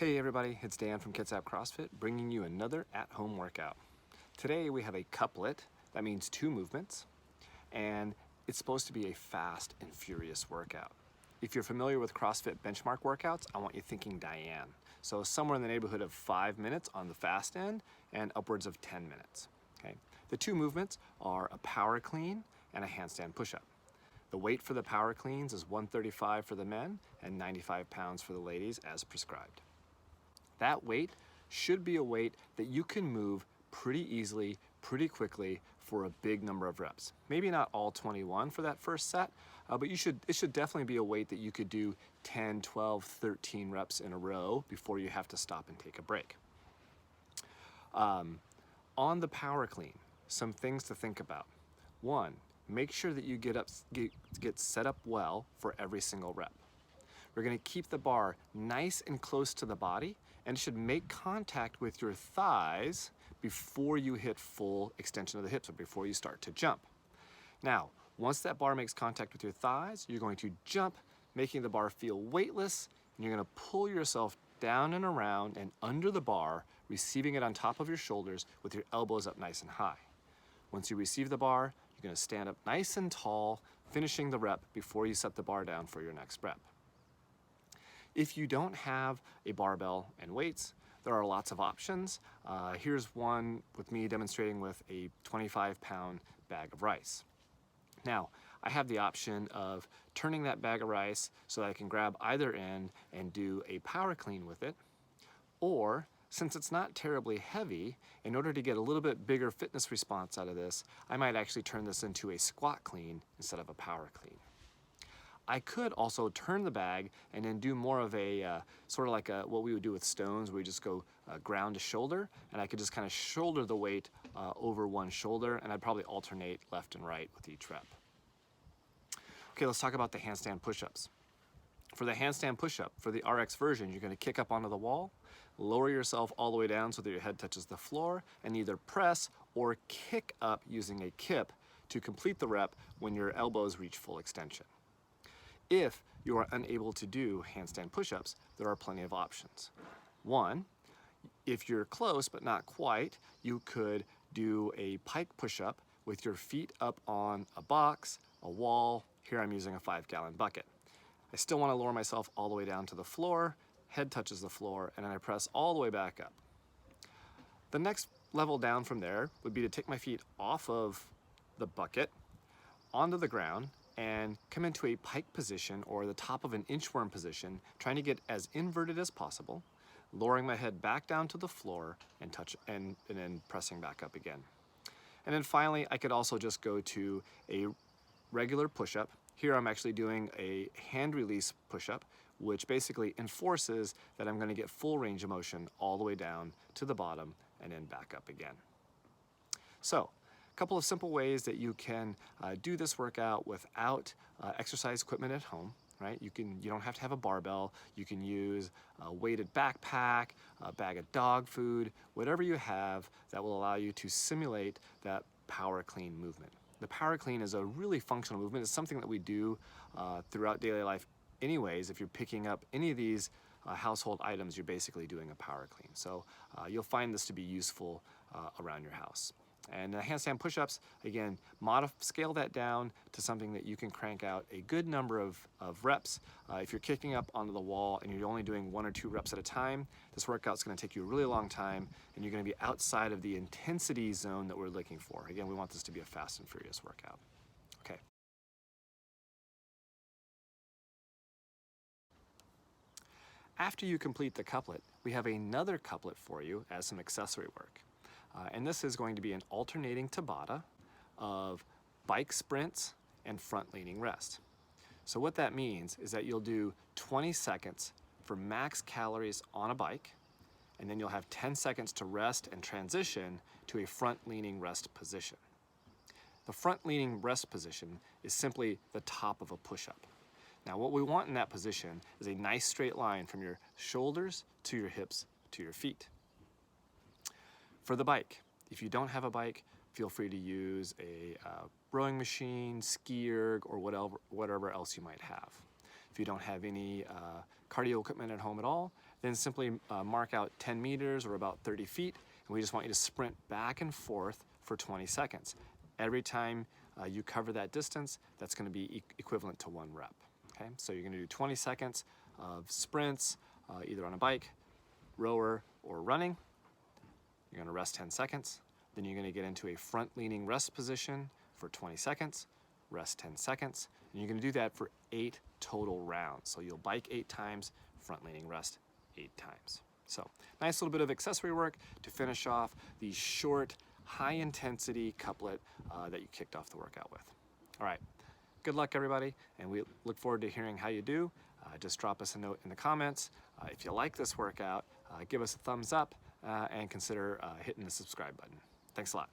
Hey everybody, it's Dan from KCF CrossFit bringing you another at-home workout. Today we have a couplet, that means 2 movements, and it's supposed to be a fast and furious workout. If you're familiar with CrossFit benchmark workouts, I want you thinking Diane. So somewhere in the neighborhood of 5 minutes on the fast end and upwards of 10 minutes. Okay? The 2 movements are a power clean and a handstand push-up. The weight for the power cleans is 135 for the men and 95 pounds for the ladies as prescribed. That weight should be a weight that you can move pretty easily, pretty quickly for a big number of reps. Maybe not all 21 for that first set, but it should definitely be a weight that you could do 10, 12, 13 reps in a row before you have to stop and take a break. On the power clean, some things to think about. 1, make sure that you get set up well for every single rep. We're going to keep the bar nice and close to the body, and it should make contact with your thighs before you hit full extension of the hips or before you start to jump. Now, once that bar makes contact with your thighs, you're going to jump, making the bar feel weightless, and you're going to pull yourself down and around and under the bar, receiving it on top of your shoulders with your elbows up nice and high. Once you receive the bar, you're going to stand up nice and tall, finishing the rep before you set the bar down for your next rep. If you don't have a barbell and weights, there are lots of options. Here's one with me demonstrating with a 25-pound bag of rice. Now, I have the option of turning that bag of rice so that I can grab either end and do a power clean with it, or since it's not terribly heavy, in order to get a little bit bigger fitness response out of this, I might actually turn this into a squat clean instead of a power clean. I could also turn the bag and then do more of a sort of like what we would do with stones, where we just go ground to shoulder, and I could just kind of shoulder the weight over one shoulder, and I'd probably alternate left and right with each rep. Okay, let's talk about the handstand push-ups. For the handstand push-up, for the RX version, you're going to kick up onto the wall, lower yourself all the way down so that your head touches the floor, and either press or kick up using a kip to complete the rep when your elbows reach full extension. If you are unable to do handstand push-ups, there are plenty of options. 1, if you're close but not quite, you could do a pike push-up with your feet up on a box, a wall. Here I'm using a 5-gallon bucket. I still want to lower myself all the way down to the floor, head touches the floor, and then I press all the way back up. The next level down from there would be to take my feet off of the bucket onto the ground and come into a pike position or the top of an inchworm position, trying to get as inverted as possible, lowering my head back down to the floor and then pressing back up again. And then finally, I could also just go to a regular push-up. Here I'm actually doing a hand release push-up, which basically enforces that I'm going to get full range of motion all the way down to the bottom and then back up again. So, a couple of simple ways that you can do this workout without exercise equipment at home, right? You don't have to have a barbell. You can use a weighted backpack, a bag of dog food, whatever you have that will allow you to simulate that power clean movement. The power clean is a really functional movement. It's something that we do throughout daily life anyways. If you're picking up any of these household items, you're basically doing a power clean. So you'll find this to be useful around your house. And handstand push-ups, again, scale that down to something that you can crank out a good number of reps. If you're kicking up onto the wall and you're only doing 1 or 2 reps at a time, this workout's going to take you a really long time, and you're going to be outside of the intensity zone that we're looking for. Again, we want this to be a fast and furious workout. Okay. After you complete the couplet, we have another couplet for you as some accessory work. And this is going to be an alternating Tabata of bike sprints and front leaning rest. So what that means is that you'll do 20 seconds for max calories on a bike, and then you'll have 10 seconds to rest and transition to a front leaning rest position. The front leaning rest position is simply the top of a push-up. Now what we want in that position is a nice straight line from your shoulders to your hips to your feet. For the bike, if you don't have a bike, feel free to use a rowing machine, ski erg, or whatever else you might have. If you don't have any cardio equipment at home at all, then simply mark out 10 meters or about 30 feet, and we just want you to sprint back and forth for 20 seconds. Every time you cover that distance, that's going to be equivalent to 1 rep. Okay, so you're going to do 20 seconds of sprints, either on a bike, rower, or running. You're going to rest 10 seconds. Then you're going to get into a front-leaning rest position for 20 seconds, rest 10 seconds, and you're going to do that for 8 total rounds. So you'll bike 8 times, front-leaning rest 8 times. So nice little bit of accessory work to finish off the short, high-intensity couplet that you kicked off the workout with. All right, good luck everybody, and we look forward to hearing how you do. Just drop us a note in the comments. If you like this workout, give us a thumbs up and consider hitting the subscribe button. Thanks a lot.